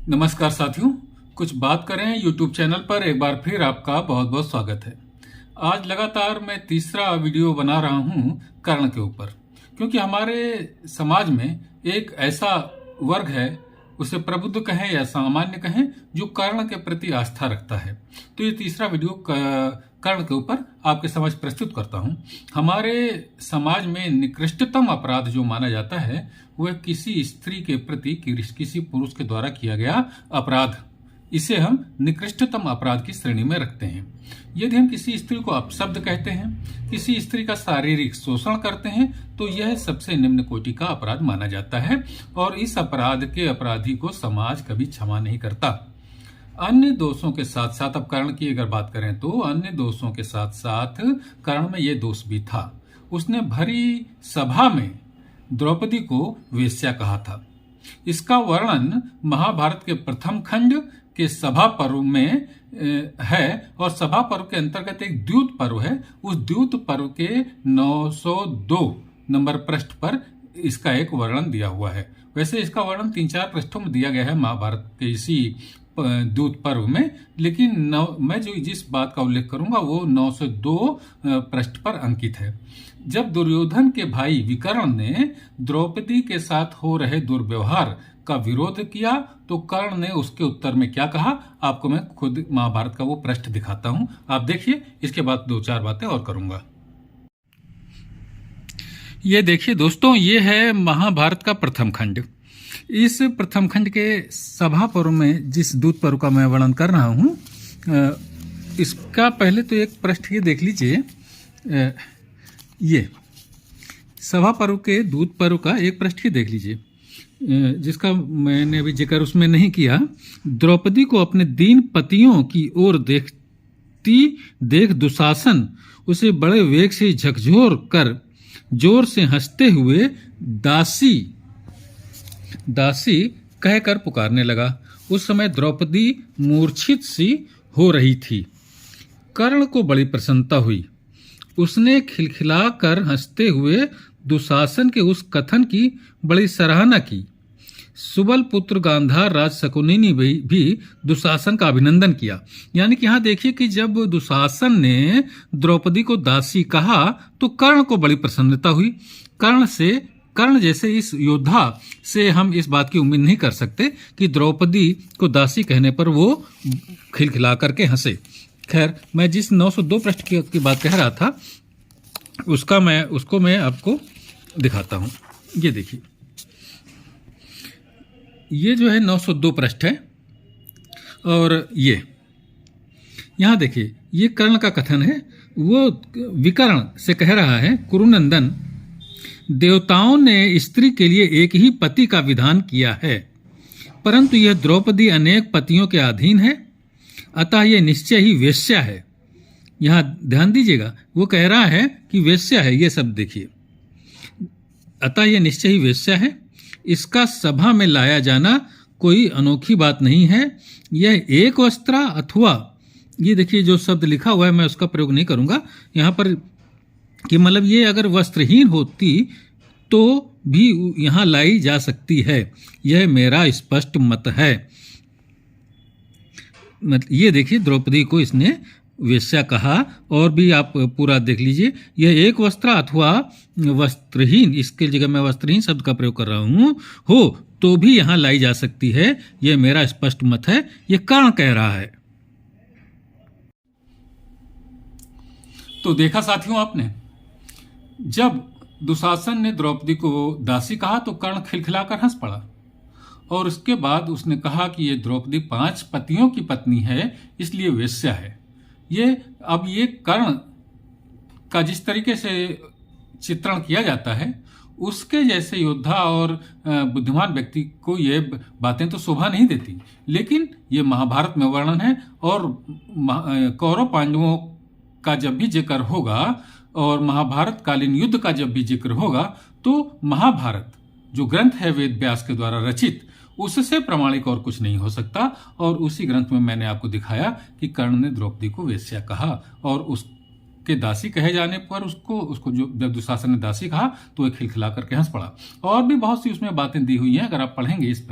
नमस्कार साथियों, कुछ बात करें यूट्यूब चैनल पर एक बार फिर आपका बहुत बहुत स्वागत है। आज लगातार मैं तीसरा वीडियो बना रहा हूं कर्ण के ऊपर, क्योंकि हमारे समाज में एक ऐसा वर्ग है, उसे प्रबुद्ध कहें या सामान्य कहें, जो कर्ण के प्रति आस्था रखता है। तो ये तीसरा वीडियो कर्ण के ऊपर आपके समझ प्रस्तुत करता हूं। हमारे समाज में निकृष्टतम अपराध जो माना जाता है वह किसी स्त्री के प्रति किसी पुरुष के द्वारा किया गया अपराध, इसे हम निकृष्टतम अपराध की श्रेणी में रखते हैं। यदि हम किसी स्त्री को अपशब्द कहते हैं, किसी स्त्री का शारीरिक शोषण करते हैं, तो यह सबसे निम्न कोटि का अपराध माना जाता है और इस अपराध के अपराधी को समाज कभी क्षमा नहीं करता। अन्य दोषों के साथ साथ, अब कर्ण की अगर बात करें तो अन्य दोषों के साथ साथ कर्ण में यह दोष भी था, उसने भरी सभा में द्रौपदी को वेश्या कहा था। इसका वर्णन महाभारत के प्रथम खंड के सभा पर्व में है और सभा पर्व के अंतर्गत एक द्यूत पर्व है। उस द्यूत पर्व के 902 नंबर पृष्ठ पर इसका एक वर्णन दिया हुआ है। वैसे इसका वर्णन 3-4 पृष्ठों में दिया गया है महाभारत के इसी द्यूत पर्व में, लेकिन मैं जो जिस बात का उल्लेख करूंगा वो 902 पृष्ठ पर अंकित है। जब दुर्योधन के भाई विकर्ण ने द्रौपदी के साथ हो रहे दुर्व्यवहार का विरोध किया तो कर्ण ने उसके उत्तर में क्या कहा, आपको मैं खुद महाभारत का वो पृष्ठ दिखाता हूं, आप देखिए। इसके बाद 2-4 बातें और करूंगा। ये देखिए दोस्तों, ये है महाभारत का प्रथम खंड। इस प्रथम खंड के सभा पर्व में जिस दूत पर्व का मैं वर्णन कर रहा हूं, इसका पहले तो एक पृष्ठ ये देख लीजिए। ये सभा पर्व के दूत पर्व का एक पृष्ठ ही देख लीजिए, जिसका मैंने अभी जिक्र उसमें नहीं किया। द्रौपदी को अपने दीन पतियों की ओर देख दुशासन उसे बड़े वेग से झकझोर कर जोर से हंसते हुए दासी कहकर पुकारने लगा। उस समय द्रौपदी मूर्छित सी हो रही थी। कर्ण को बड़ी प्रसन्नता हुई। उसने खिलखिला कर हंसते हुए दुशासन के उस कथन की बड़ी सराहना की। सुबल पुत्र गांधार राज शकुनी ने भी दुशासन का अभिनंदन किया। यानी कि यहाँ देखिए कि जब दुशासन ने द्रौपदी को दासी कहा तो कर्ण को बड़ी प्रसन्नता हुई। कर्ण जैसे इस योद्धा से हम इस बात की उम्मीद नहीं कर सकते कि द्रौपदी को दासी कहने पर वो खिलखिला करके हंसे। खैर, मैं जिस 902 पृष्ठ की बात कह रहा था उसको मैं आपको दिखाता हूं। ये देखिए, ये जो है 902 पृष्ठ है और ये यहां देखिए, ये कर्ण का कथन है। वो विकर्ण से कह रहा है, कुरुनंदन, देवताओं ने स्त्री के लिए एक ही पति का विधान किया है, परंतु यह द्रौपदी अनेक पतियों के अधीन है, अतः यह निश्चय ही वेश्या है। यहां ध्यान दीजिएगा, वो कह रहा है कि वेश्या है। ये सब देखिए, अतः यह निश्चय ही वेश्या है। इसका सभा में लाया जाना कोई अनोखी बात नहीं है। यह एक वस्त्रा अथवा, ये देखिए जो शब्द लिखा हुआ है मैं उसका प्रयोग नहीं करूंगा यहां पर, कि मतलब ये अगर वस्त्रहीन होती तो भी यहां लाई जा सकती है, यह मेरा स्पष्ट मत है। ये देखिए, द्रौपदी को इसने वेश्या कहा। और भी आप पूरा देख लीजिए, यह एक वस्त्र अथवा वस्त्रहीन, इसके जगह मैं वस्त्रहीन शब्द का प्रयोग कर रहा हूं, हो तो भी यहां लाई जा सकती है, यह मेरा स्पष्ट मत है। यह कर्ण कह रहा है। तो देखा साथियों आपने, जब दुशासन ने द्रौपदी को दासी कहा तो कर्ण खिलखिलाकर हंस पड़ा और उसके बाद उसने कहा कि ये द्रौपदी 5 पतियों की पत्नी है, इसलिए वेश्या है। ये कर्ण का जिस तरीके से चित्रण किया जाता है, उसके जैसे योद्धा और बुद्धिमान व्यक्ति को ये बातें तो शोभा नहीं देती, लेकिन ये महाभारत में वर्णन है और कौरव पांडवों का जब भी जिक्र होगा और महाभारत कालीन युद्ध का जब भी जिक्र होगा तो महाभारत जो ग्रंथ है वेद व्यास के द्वारा रचित, उससे प्रमाणिक और कुछ नहीं हो सकता। और उसी ग्रंथ में मैंने आपको दिखाया कि कर्ण ने द्रौपदी को वेश्या कहा और उसके दासी कहे जाने पर उसको जो जब दुशासन ने दासी कहा तो वह खिलखिला करके हंस पड़ा। और भी बहुत सी उसमें बातें दी हुई हैं, अगर आप पढ़ेंगे इस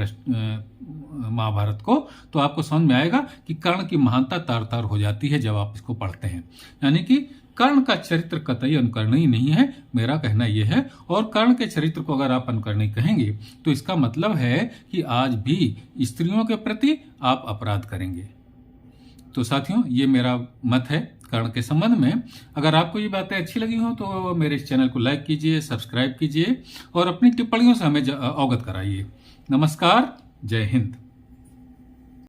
महाभारत को, तो आपको समझ में आएगा कि कर्ण की महानता तार तार हो जाती है जब आप इसको पढ़ते हैं। यानी कि कर्ण का चरित्र कतई अनुकरणीय नहीं है, मेरा कहना यह है। और कर्ण के चरित्र को अगर आप अनुकरणीय कहेंगे तो इसका मतलब है कि आज भी स्त्रियों के प्रति आप अपराध करेंगे। तो साथियों, ये मेरा मत है कर्ण के संबंध में। अगर आपको ये बातें अच्छी लगी हो तो मेरे इस चैनल को लाइक कीजिए, सब्सक्राइब कीजिए और अपनी टिप्पणियों से हमें अवगत कराइए। नमस्कार, जय हिंद।